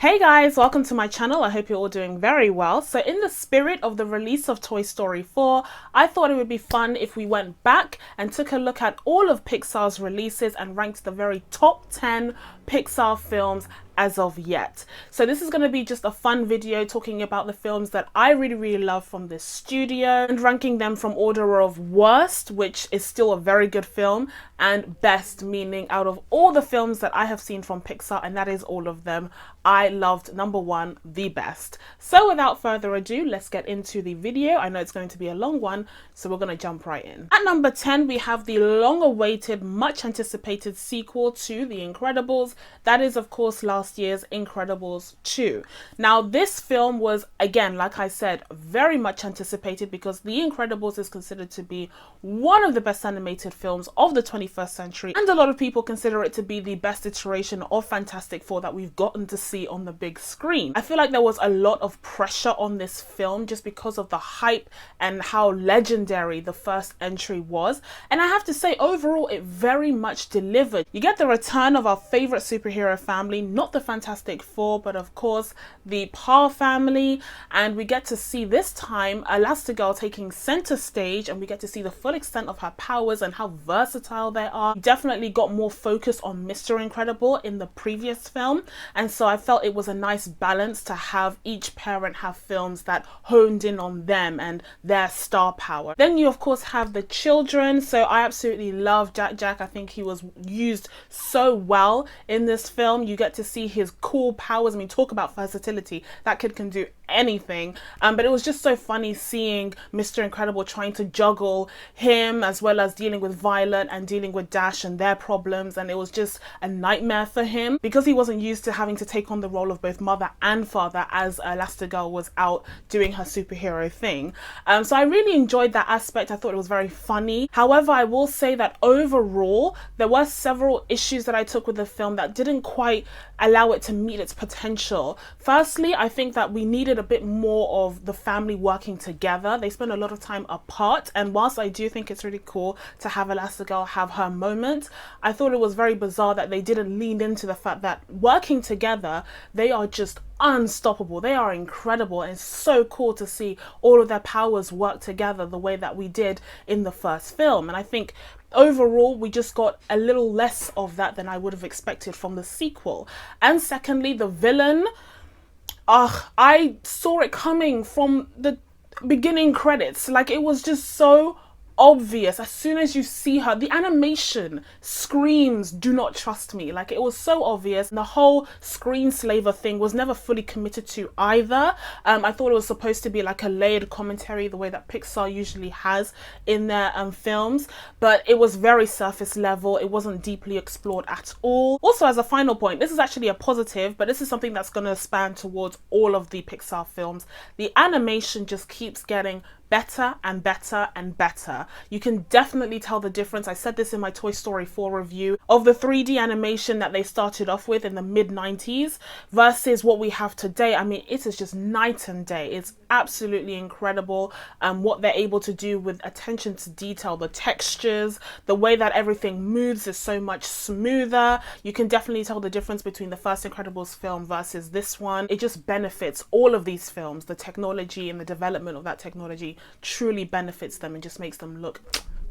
Hey guys, welcome to my channel. I hope you're all doing very well. So in the spirit of the release of Toy Story 4, I thought it would be fun if we went back and took a look at all of Pixar's releases and ranked the very top 10 Pixar films as of yet. So this is going to be just a fun video talking about the films that I really love from this studio and ranking them from order of worst, which is still a very good film, and best, meaning out of all the films that I have seen from Pixar, and that is all of them, I loved number one the best. So without further ado, let's get into the video. I know it's going to be a long one, so we're going to jump right in. At number 10, we have the long-awaited, much-anticipated sequel to The Incredibles. That is, of course, last year's Incredibles 2. Now, this film was, again, like I said, very much anticipated because The Incredibles is considered to be one of the best animated films of the 21st century, and a lot of people consider it to be the best iteration of Fantastic Four that we've gotten to see on the big screen. I feel like there was a lot of pressure on this film just because of the hype and how legendary the first entry was, and I have to say, overall, it very much delivered. You get the return of our favorite superhero family, not the Fantastic Four, but of course the Parr family, and we get to see this time Elastigirl taking center stage, and we get to see the full extent of her powers and how versatile they are. Definitely got more focus on Mr. Incredible in the previous film, and so I felt it was a nice balance to have each parent have films that honed in on them and their star power. Then you of course have the children, so I absolutely love Jack. I think he was used so well in this film. You get to see his cool powers. I mean, talk about versatility. That kid can do anything, but it was just so funny seeing Mr. Incredible trying to juggle him as well as dealing with Violet and dealing with Dash and their problems, and it was just a nightmare for him because he wasn't used to having to take on the role of both mother and father as Elastigirl was out doing her superhero thing. So I really enjoyed that aspect. I thought it was very funny. However, I will say that overall there were several issues that I took with the film that didn't quite allow it to meet its potential. Firstly, I think that we needed a bit more of the family working together. They spend a lot of time apart, and whilst I do think it's really cool to have Elastigirl have her moment, I thought it was very bizarre that they didn't lean into the fact that working together, they are just unstoppable. They are incredible, and it's so cool to see all of their powers work together the way that we did in the first film. And I think overall we just got a little less of that than I would have expected from the sequel. And secondly, the villain, I saw it coming from the beginning credits. Like, it was just so obvious. As soon as you see her, the animation screams "do not trust me." Like, it was so obvious. And the whole screenslaver thing was never fully committed to either. I thought it was supposed to be like a layered commentary the way that Pixar usually has in their films, but it was very surface level. It wasn't deeply explored at all. Also, as a final point, this is actually a positive, but this is something that's going to span towards all of the Pixar films. The animation just keeps getting better and better and better. You can definitely tell the difference. I said this in my Toy Story 4 review of the 3D animation that they started off with in the mid-90s versus what we have today. I mean, it is just night and day. It's absolutely incredible what they're able to do with attention to detail. The textures, the way that everything moves is so much smoother. You can definitely tell the difference between the first Incredibles film versus this one. It just benefits all of these films. The technology and the development of that technology truly benefits them and just makes them look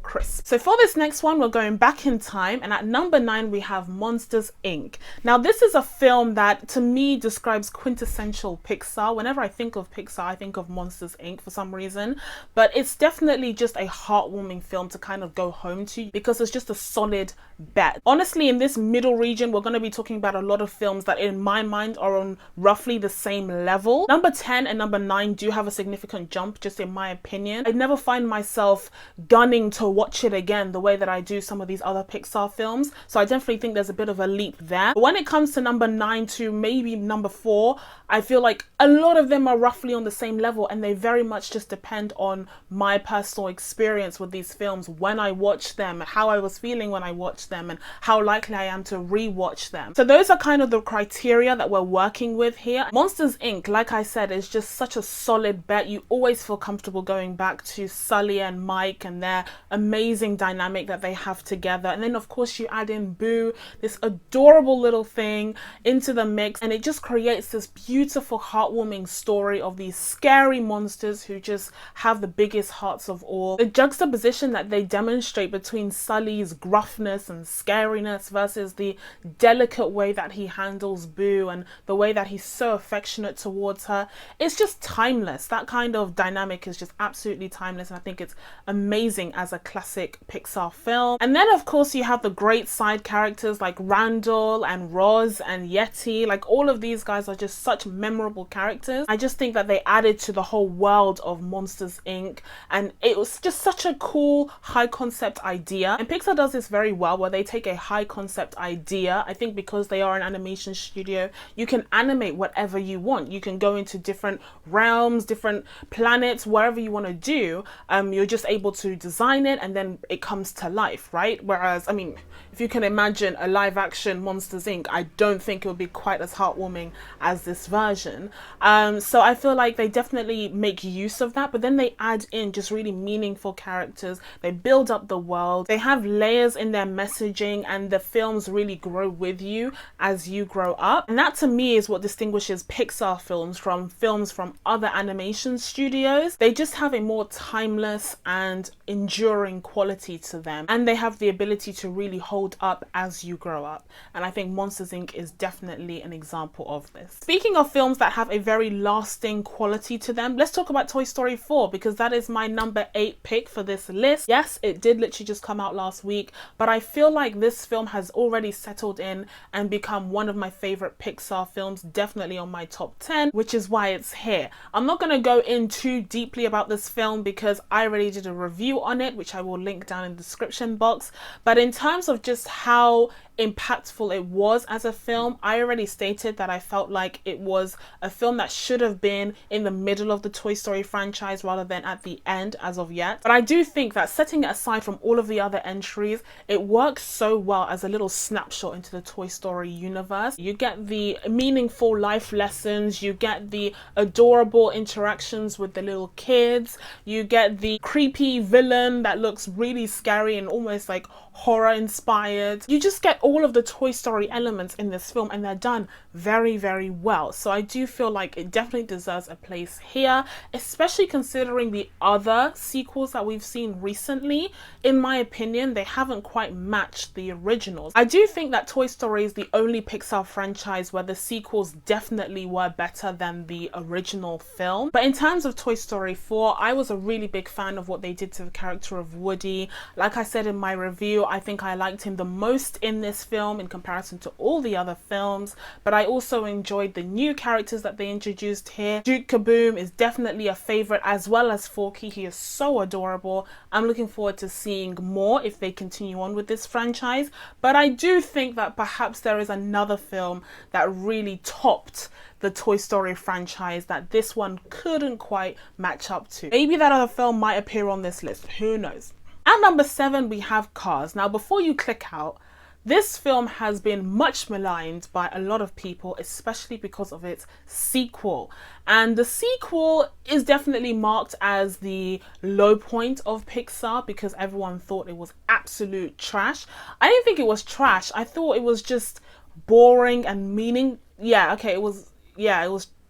crisp. So for this next one, we're going back in time, and at number 9 we have Monsters Inc. Now, this is a film that to me describes quintessential Pixar. Whenever I think of Pixar, I think of Monsters Inc. for some reason, but it's definitely just a heartwarming film to kind of go home to because it's just a solid bet. Honestly, in this middle region, we're going to be talking about a lot of films that in my mind are on roughly the same level. Number 10 and number 9 do have a significant jump, just in my opinion. I never find myself gunning to watch it again the way that I do some of these other Pixar films, so I definitely think there's a bit of a leap there. But when it comes to number 9 to maybe number 4, I feel like a lot of them are roughly on the same level, and they very much just depend on my personal experience with these films when I watch them, how I was feeling when I watched them, and how likely I am to rewatch them. So those are kind of the criteria that we're working with here. Monsters Inc., like I said, is just such a solid bet. You always feel comfortable going back to Sully and Mike and their amazing dynamic that they have together. And then of course you add in Boo, this adorable little thing, into the mix, and it just creates this beautiful, heartwarming story of these scary monsters who just have the biggest hearts of all. The juxtaposition that they demonstrate between Sully's gruffness and scariness versus the delicate way that he handles Boo and the way that he's so affectionate towards her, it's just timeless. That kind of dynamic is just absolutely timeless, and I think it's amazing as a classic Pixar film. And then of course you have the great side characters like Randall and Roz and Yeti. Like, all of these guys are just such memorable characters. I just think that they added to the whole world of Monsters Inc. and it was just such a cool high concept idea. And Pixar does this very well, where they take a high concept idea. I think because they are an animation studio, you can animate whatever you want. You can go into different realms, different planets, wherever you want to do. You're just able to design it and then it comes to life, right? Whereas, I mean, if you can imagine a live action Monsters Inc., I don't think it would be quite as heartwarming as this version. So I feel like they definitely make use of that, but then they add in just really meaningful characters. They build up the world. They have layers in their messaging, and the films really grow with you as you grow up. And that to me is what distinguishes Pixar films from other animation studios. They just have a more timeless and enduring quality to them, and they have the ability to really hold up as you grow up. And I think Monsters Inc. is definitely an example of this. Speaking of films that have a very lasting quality to them, let's talk about Toy Story 4, because that is my number 8 pick for this list. Yes, it did literally just come out last week, but I feel like this film has already settled in and become one of my favorite Pixar films, definitely on my top 10, which is why it's here. I'm not going to go in too deeply about this film because I already did a review on it, which I will link down in the description box. But in terms of just how impactful it was as a film, I already stated that I felt like it was a film that should have been in the middle of the Toy Story franchise rather than at the end as of yet. But I do think that, setting it aside from all of the other entries, it works so well as a little snapshot into the Toy Story universe. You get the meaningful life lessons, you get the adorable interactions with the little kids, you get the creepy villain that looks really scary and almost like horror inspired. You just get all of the Toy Story elements in this film, and they're done very, very well. So I do feel like it definitely deserves a place here, especially considering the other sequels that we've seen recently. In my opinion, they haven't quite matched the originals. I do think that Toy Story is the only Pixar franchise where the sequels definitely were better than the original film. But in terms of Toy Story 4, I was a really big fan of what they did to the character of Woody. Like I said in my review, I think I liked him the most in this film in comparison to all the other films, but I also enjoyed the new characters that they introduced here. Duke Kaboom is definitely a favorite, as well as Forky. He is so adorable. I'm looking forward to seeing more if they continue on with this franchise, but I do think that perhaps there is another film that really topped the Toy Story franchise that this one couldn't quite match up to. Maybe that other film might appear on this list, who knows. At number 7, we have Cars. Now, before you click out, this film has been much maligned by a lot of people, especially because of its sequel. And the sequel is definitely marked as the low point of Pixar because everyone thought it was absolute trash. I didn't think it was trash. I thought it was just boring and it was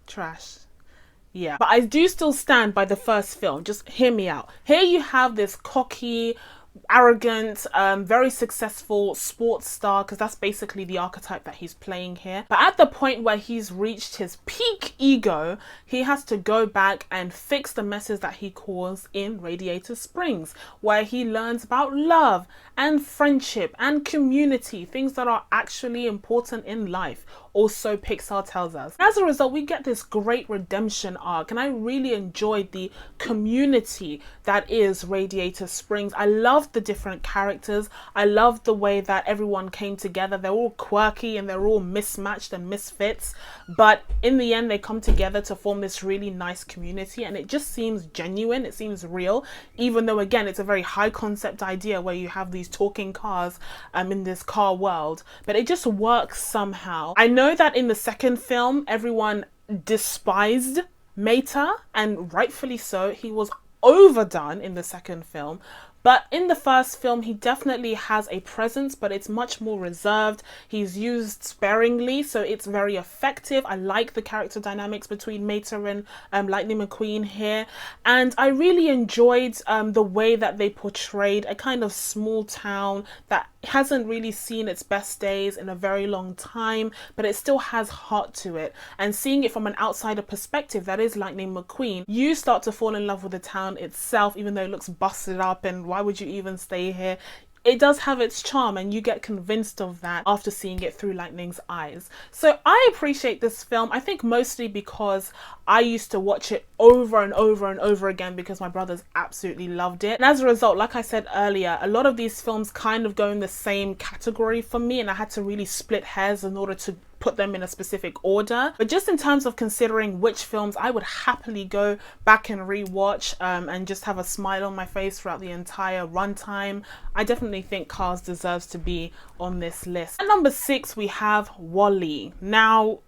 trash. Yeah, but I do still stand by the first film. Just hear me out. Here you have this cocky, arrogant, very successful sports star, because that's basically the archetype that he's playing here. But at the point where he's reached his peak ego, he has to go back and fix the messes that he caused in Radiator Springs, where he learns about love and friendship and community, things that are actually important in life. Also, Pixar tells us. As a result, we get this great redemption arc, and I really enjoyed the community that is Radiator Springs. I loved the different characters. I loved the way that everyone came together. They're all quirky and they're all mismatched and misfits, but in the end they come together to form this really nice community, and it just seems genuine. It seems real, even though again it's a very high concept idea where you have these talking cars in this car world, but it just works somehow. I know that in the second film everyone despised Mater, and rightfully so. He was overdone in the second film, But in the first film, he definitely has a presence, but it's much more reserved. He's used sparingly, so it's very effective. I like the character dynamics between Mater and Lightning McQueen here. And I really enjoyed the way that they portrayed a kind of small town that hasn't really seen its best days in a very long time, but it still has heart to it. And seeing it from an outsider perspective, that is Lightning McQueen, you start to fall in love with the town itself, even though it looks busted up and why would you even stay here? It does have its charm, and you get convinced of that after seeing it through Lightning's eyes. So I appreciate this film, I think mostly because I used to watch it over and over and over again because my brothers absolutely loved it. And as a result, like I said earlier, a lot of these films kind of go in the same category for me, and I had to really split hairs in order to put them in a specific order. But just in terms of considering which films I would happily go back and rewatch and just have a smile on my face throughout the entire runtime, I definitely think Cars deserves to be on this list. At number 6, we have WALL-E. Now,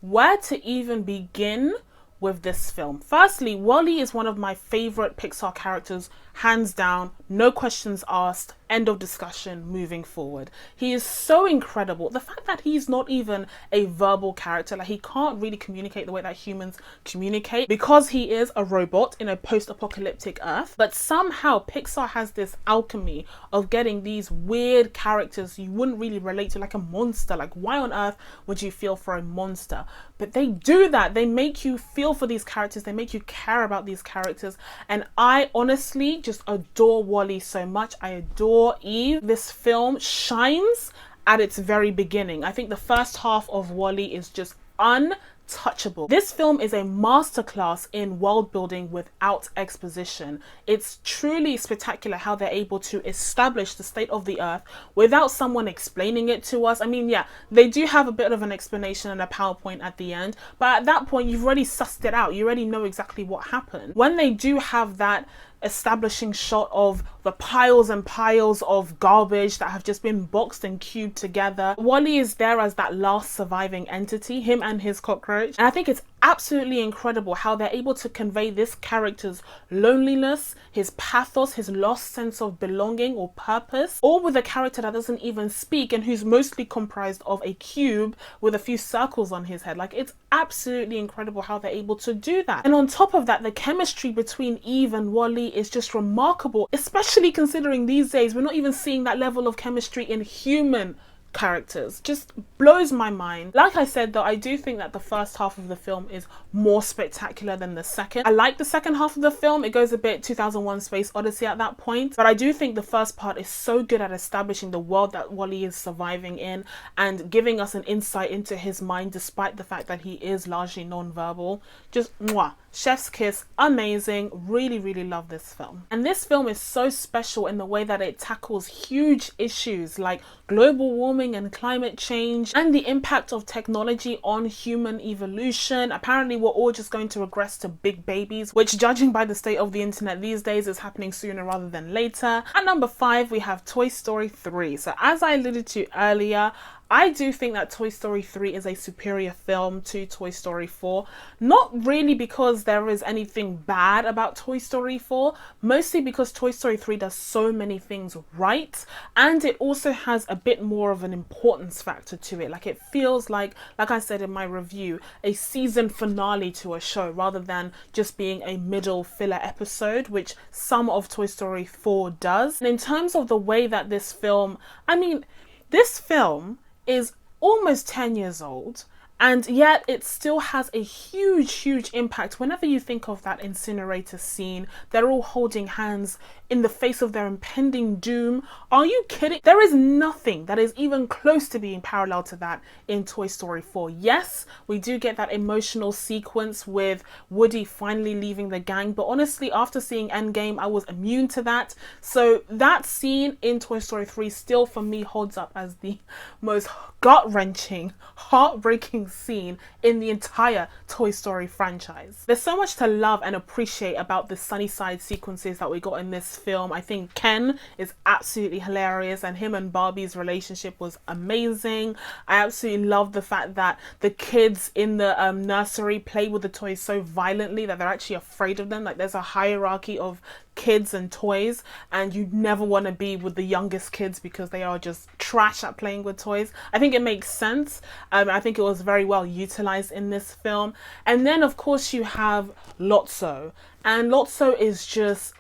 where to even begin with this film? Firstly, WALL-E is one of my favorite Pixar characters, hands down, no questions asked, end of discussion, moving forward. He is so incredible. The fact that he's not even a verbal character, like he can't really communicate the way that humans communicate because he is a robot in a post-apocalyptic Earth, but somehow Pixar has this alchemy of getting these weird characters you wouldn't really relate to, like a monster. Like, why on earth would you feel for a monster? But they do that. They make you feel for these characters, they make you care about these characters, and I honestly just adore WALL-E so much. I adore Eve. This film shines at its very beginning. I think the first half of WALL-E is just untouchable. This film is a masterclass in world building without exposition. It's truly spectacular how they're able to establish the state of the earth without someone explaining it to us. I mean, yeah, they do have a bit of an explanation and a PowerPoint at the end, but at that point you've already sussed it out. You already know exactly what happened. When they do have that establishing shot of the piles and piles of garbage that have just been boxed and cubed together, WALL-E is there as that last surviving entity, him and his cockroach. And I think it's absolutely incredible how they're able to convey this character's loneliness, his pathos, his lost sense of belonging or purpose, all with a character that doesn't even speak and who's mostly comprised of a cube with a few circles on his head. Like, it's absolutely incredible how they're able to do that. And on top of that, the chemistry between Eve and WALL-E is just remarkable, especially considering these days we're not even seeing that level of chemistry in human characters. Just blows my mind. Like I said though, I do think that the first half of the film is more spectacular than the second. I like the second half of the film. It goes a bit 2001 Space Odyssey at that point, but I do think the first part is so good at establishing the world that WALL-E is surviving in and giving us an insight into his mind despite the fact that he is largely non-verbal. Just mwah. Chef's kiss, amazing. Really, really love this film. And this film is so special in the way that it tackles huge issues like global warming and climate change and the impact of technology on human evolution. Apparently we're all just going to regress to big babies, which judging by the state of the internet these days is happening sooner rather than later. At number 5, we have Toy Story 3. So as I alluded to earlier, I do think that Toy Story 3 is a superior film to Toy Story 4. Not really because there is anything bad about Toy Story 4, mostly because Toy Story 3 does so many things right, and it also has a bit more of an importance factor to it. Like, it feels like I said in my review, a season finale to a show rather than just being a middle filler episode, which some of Toy Story 4 does. And in terms of the way that this film, I mean, this film is almost 10 years old, and yet it still has a huge impact. Whenever you think of that incinerator scene, they're all holding hands in the face of their impending doom. Are you kidding? There is nothing that is even close to being parallel to that in Toy Story 4. Yes, we do get that emotional sequence with Woody finally leaving the gang, but honestly, after seeing Endgame, I was immune to that. So that scene in Toy Story 3 still for me holds up as the most gut-wrenching, heartbreaking scene in the entire Toy Story franchise. There's so much to love and appreciate about the Sunnyside sequences that we got in this film. I think Ken is absolutely hilarious, and him and Barbie's relationship was amazing. I absolutely love the fact that the kids in the nursery play with the toys so violently that they're actually afraid of them. Like, there's a hierarchy of kids and toys, and you never want to be with the youngest kids because they are just trash at playing with toys. I think it makes sense. I think it was very well utilized in this film. And then of course you have Lotso, and Lotso is just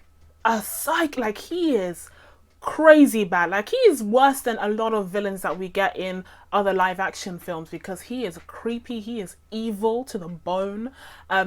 a like, he is crazy bad. Like, he is worse than a lot of villains that we get in other live action films, because he is creepy, he is evil to the bone.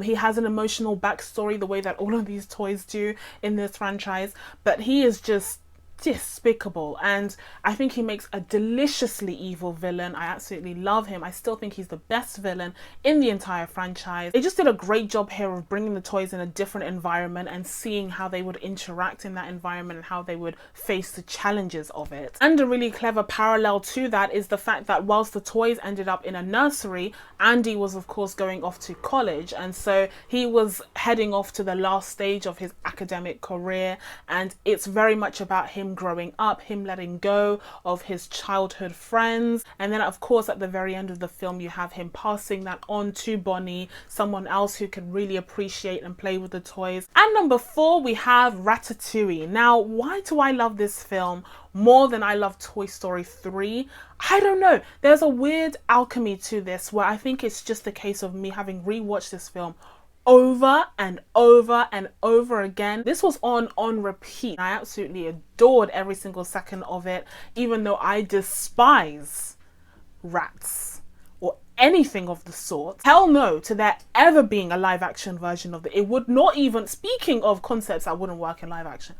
He has an emotional backstory the way that all of these toys do in this franchise, but he is just despicable, and I think he makes a deliciously evil villain. I absolutely love him. I still think he's the best villain in the entire franchise. They just did a great job here of bringing the toys in a different environment and seeing how they would interact in that environment and how they would face the challenges of it. And a really clever parallel to that is the fact that whilst the toys ended up in a nursery, Andy was of course going off to college, and so he was heading off to the last stage of his academic career, and it's very much about him growing up, him letting go of his childhood friends. And then of course at the very end of the film you have him passing that on to Bonnie, someone else who can really appreciate and play with the toys. And number 4, we have Ratatouille. Now, why do I love this film more than I love Toy Story 3? I don't know. There's a weird alchemy to this where I think it's just a case of me having rewatched this film over and over and over again. This was on repeat. I absolutely adored every single second of it, even though I despise rats or anything of the sort. Hell no to there ever being a live action version of it. It would not even, speaking of concepts that wouldn't work in live action.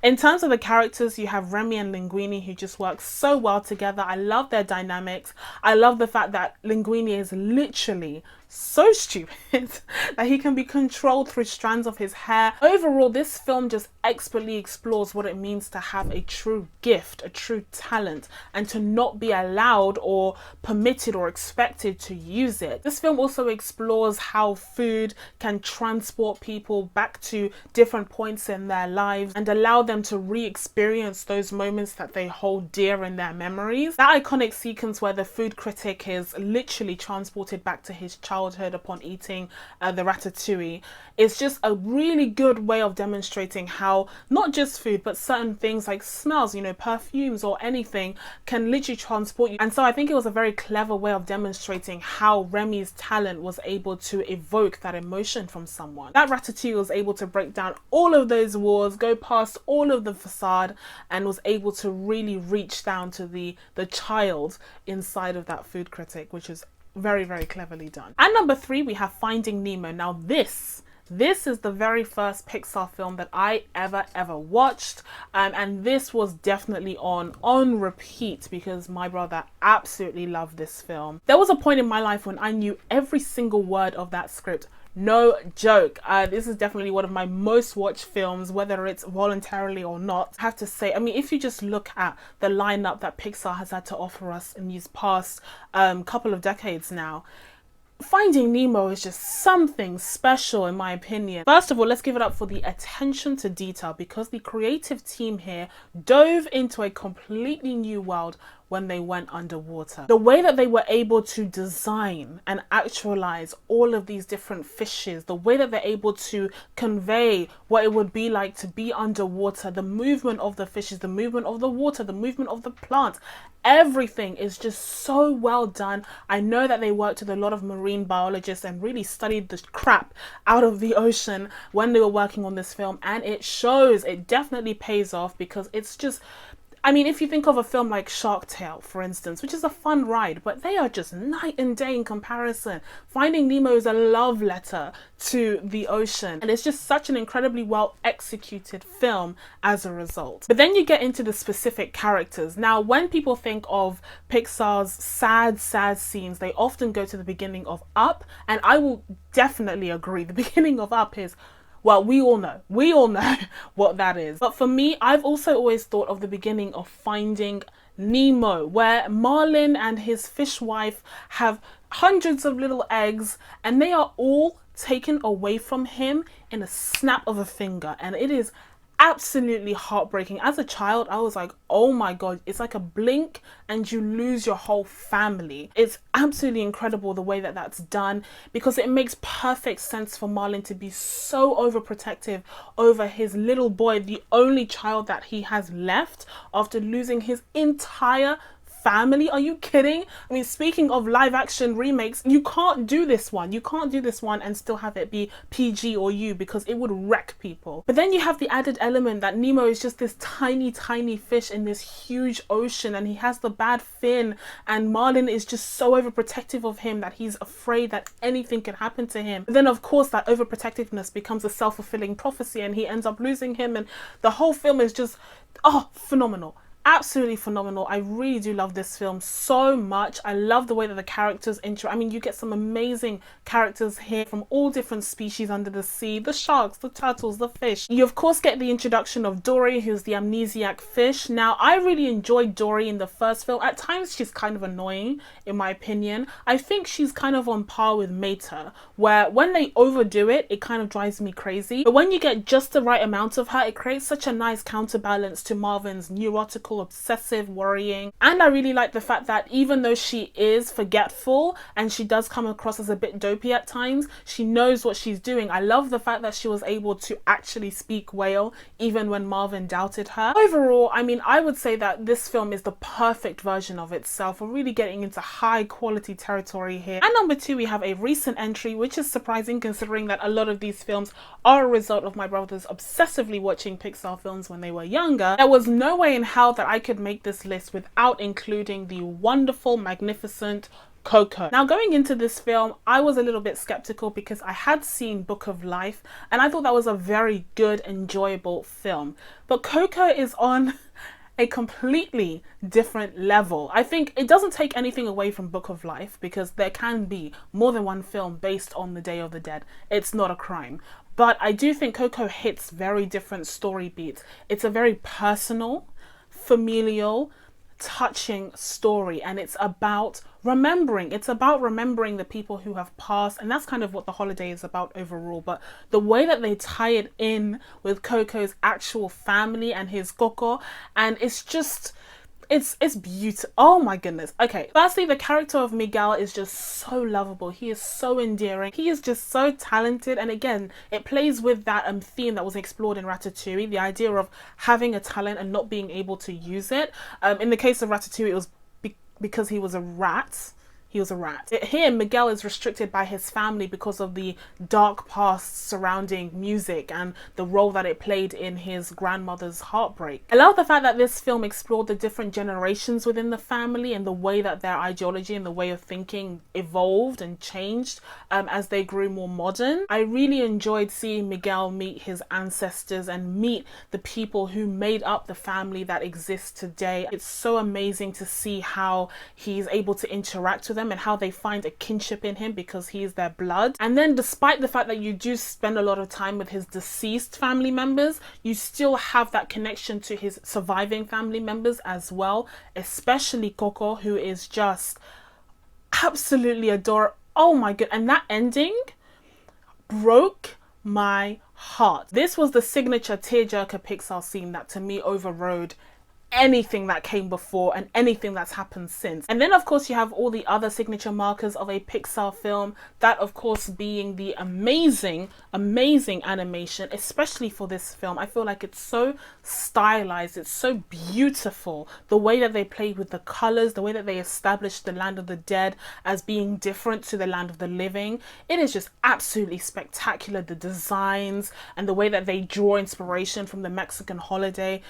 In terms of the characters, you have Remy and Linguini, who just work so well together. I love their dynamics. I love the fact that Linguini is literally so stupid that he can be controlled through strands of his hair. Overall, this film just expertly explores what it means to have a true gift, a true talent, and to not be allowed or permitted or expected to use it. This film also explores how food can transport people back to different points in their lives and allow them to re-experience those moments that they hold dear in their memories. That iconic sequence where the food critic is literally transported back to his childhood upon eating the ratatouille is just a really good way of demonstrating how not just food but certain things like smells, you know, perfumes or anything can literally transport you. And so I think it was a very clever way of demonstrating how Remy's talent was able to evoke that emotion from someone. That ratatouille was able to break down all of those walls, go past all of the facade, and was able to really reach down to the child inside of that food critic, which is very, very cleverly done. And number 3, we have Finding Nemo. Now this is the very first Pixar film that I ever watched, and this was definitely on repeat because my brother absolutely loved this film. There was a point in my life when I knew every single word of that script. No joke. This is definitely one of my most watched films, whether it's voluntarily or not. I have to say, I mean, if you just look at the lineup that Pixar has had to offer us in these past couple of decades now, Finding Nemo is just something special in my opinion. First of all, let's give it up for the attention to detail, because the creative team here dove into a completely new world when they went underwater. The way that they were able to design and actualize all of these different fishes, the way that they're able to convey what it would be like to be underwater, the movement of the fishes, the movement of the water, the movement of the plants, everything is just so well done. I know that they worked with a lot of marine biologists and really studied the crap out of the ocean when they were working on this film, and it shows. It definitely pays off, because it's just, I mean, if you think of a film like Shark Tale, for instance, which is a fun ride, but they are just night and day in comparison. Finding Nemo is a love letter to the ocean, and it's just such an incredibly well executed film as a result. But then you get into the specific characters. Now, when people think of Pixar's sad scenes, they often go to the beginning of Up, and I will definitely agree. The beginning of Up is, well, we all know what that is. But for me, I've also always thought of the beginning of Finding Nemo, where Marlin and his fish wife have hundreds of little eggs, and they are all taken away from him in a snap of a finger. And it is absolutely heartbreaking. As a child, I was like, oh my god, it's like a blink and you lose your whole family. It's absolutely incredible the way that that's done, because it makes perfect sense for Marlon to be so overprotective over his little boy, the only child that he has left after losing his entire family. Are you kidding? I mean, speaking of live action remakes, you can't do this one. You can't do this one and still have it be PG or U, because it would wreck people. But then you have the added element that Nemo is just this tiny, tiny fish in this huge ocean, and he has the bad fin, and Marlin is just so overprotective of him that he's afraid that anything can happen to him. But then of course that overprotectiveness becomes a self-fulfilling prophecy and he ends up losing him, and the whole film is just, oh, phenomenal. Absolutely phenomenal. I really do love this film so much. I love the way that the characters interact. I mean, you get some amazing characters here from all different species under the sea. The sharks, the turtles, the fish. You of course get the introduction of Dory, who's the amnesiac fish. Now, I really enjoyed Dory in the first film. At times, she's kind of annoying, in my opinion. I think she's kind of on par with Mater, where when they overdo it, it kind of drives me crazy. But when you get just the right amount of her, it creates such a nice counterbalance to Marvin's neurotical, obsessive worrying. And I really like the fact that even though she is forgetful and she does come across as a bit dopey at times, she knows what she's doing. I love the fact that she was able to actually speak whale even when Marvin doubted her. Overall, I mean, I would say that this film is the perfect version of itself. We're really getting into high quality territory here. And number two, we have a recent entry, which is surprising considering that a lot of these films are a result of my brothers obsessively watching Pixar films when they were younger. There was no way in hell that I could make this list without including the wonderful, magnificent Coco. Now, going into this film, I was a little bit skeptical because I had seen Book of Life and I thought that was a very good, enjoyable film. But Coco is on a completely different level. I think it doesn't take anything away from Book of Life, because there can be more than one film based on the Day of the Dead. It's not a crime. But I do think Coco hits very different story beats. It's a very personal, familial, touching story, and it's about remembering. It's about remembering the people who have passed, and that's kind of what the holiday is about overall. But the way that they tie it in with Coco's actual family and his Coco, and it's just, it's beautiful. Oh my goodness. Okay, firstly, the character of Miguel is just so lovable. He is so endearing. He is just so talented, and again, it plays with that theme that was explored in Ratatouille, the idea of having a talent and not being able to use it. In the case of Ratatouille, it was because he was a rat. He was a rat. Here, Miguel is restricted by his family because of the dark past surrounding music and the role that it played in his grandmother's heartbreak. I love the fact that this film explored the different generations within the family and the way that their ideology and the way of thinking evolved and changed as they grew more modern. I really enjoyed seeing Miguel meet his ancestors and meet the people who made up the family that exists today. It's so amazing to see how he's able to interact with them and how they find a kinship in him because he is their blood. And then despite the fact that you do spend a lot of time with his deceased family members, you still have that connection to his surviving family members as well, especially Coco, who is just absolutely adorable. Oh my god, and that ending broke my heart. This was the signature tearjerker Pixar scene that to me overrode anything that came before and anything that's happened since. And then of course you have all the other signature markers of a Pixar film, that of course being the amazing animation, especially for this film. I feel like it's so stylized, it's so beautiful, the way that they played with the colors, the way that they established the land of the dead as being different to the land of the living. It is just absolutely spectacular, the designs and the way that they draw inspiration from the Mexican holiday.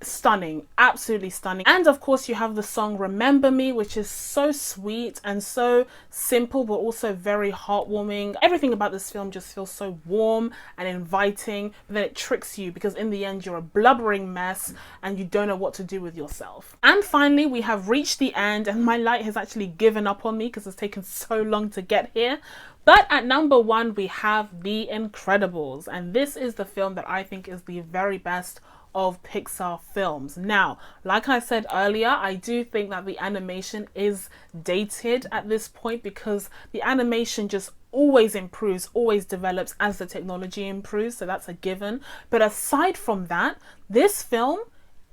Stunning, absolutely stunning. And of course you have the song Remember Me, which is so sweet and so simple but also very heartwarming. Everything about this film just feels so warm and inviting, but then it tricks you because in the end you're a blubbering mess and you don't know what to do with yourself. And finally, we have reached the end, and my light has actually given up on me because it's taken so long to get here. But at number one, we have The Incredibles, and this is the film that I think is the very best of Pixar films. Now, like I said earlier, I do think that the animation is dated at this point because the animation just always improves, always develops as the technology improves, so that's a given. But aside from that, this film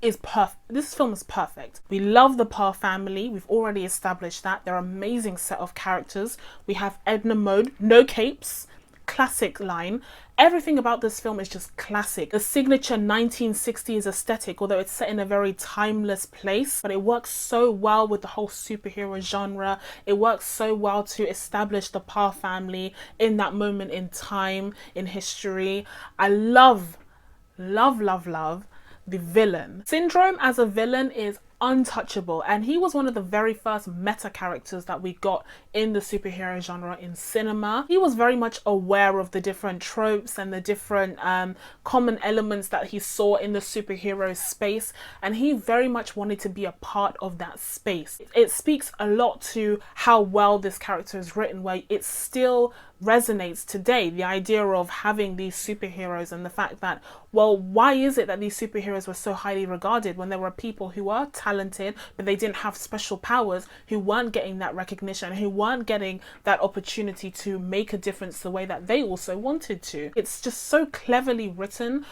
is perfect. This film is perfect. We love the Parr family. We've already established that. They're an amazing set of characters. We have Edna Mode, no capes, classic line. Everything about this film is just classic. The signature 1960s aesthetic, although it's set in a very timeless place, but it works so well with the whole superhero genre. It works so well to establish the Parr family in that moment in time, in history. I love the villain. Syndrome as a villain is untouchable, and he was one of the very first meta characters that we got in the superhero genre in cinema. He was very much aware of the different tropes and the different common elements that he saw in the superhero space, and he very much wanted to be a part of that space. It speaks a lot to how well this character is written, where it still resonates today, the idea of having these superheroes and the fact that, well, why is it that these superheroes were so highly regarded when there were people who were talented but they didn't have special powers, who weren't getting that recognition, who weren't getting that opportunity to make a difference the way that they also wanted to. It's just so cleverly written,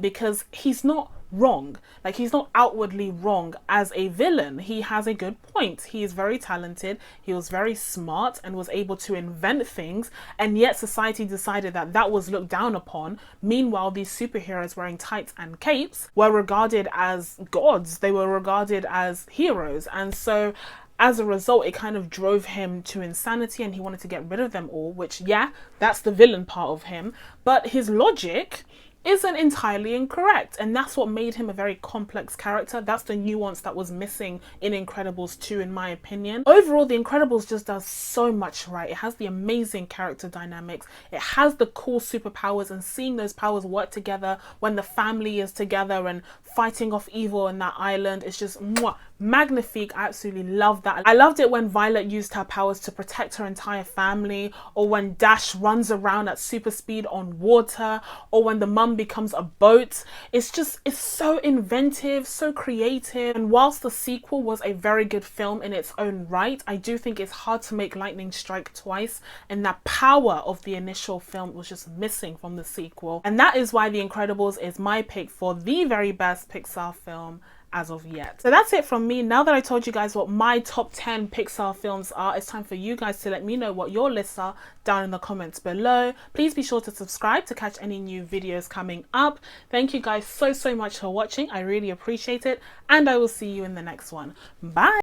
because he's not wrong. Like, he's not outwardly wrong as a villain. He has a good point. He is very talented. He was very smart and was able to invent things, and yet society decided that that was looked down upon. Meanwhile, these superheroes wearing tights and capes were regarded as gods. They were regarded as heroes, and so as a result, it kind of drove him to insanity, and he wanted to get rid of them all, which, yeah, that's the villain part of him. But his logic isn't entirely incorrect, and that's what made him a very complex character. That's the nuance that was missing in Incredibles 2, in my opinion. Overall, The Incredibles just does so much right. It has the amazing character dynamics, it has the cool superpowers, and seeing those powers work together when the family is together and fighting off evil in that island is just magnifique. I absolutely love that. I loved it when Violet used her powers to protect her entire family, or when Dash runs around at super speed on water, or when the mum becomes a boat. It's so inventive, so creative. And whilst the sequel was a very good film in its own right, I do think it's hard to make lightning strike twice, and that power of the initial film was just missing from the sequel. And that is why The Incredibles is my pick for the very best Pixar film as of yet. So that's it from me. Now that I told you guys what my top 10 Pixar films are, it's time for you guys to let me know what your lists are down in the comments below. Please be sure to subscribe to catch any new videos coming up. Thank you guys so much for watching. I really appreciate it, and I will see you in the next one. Bye.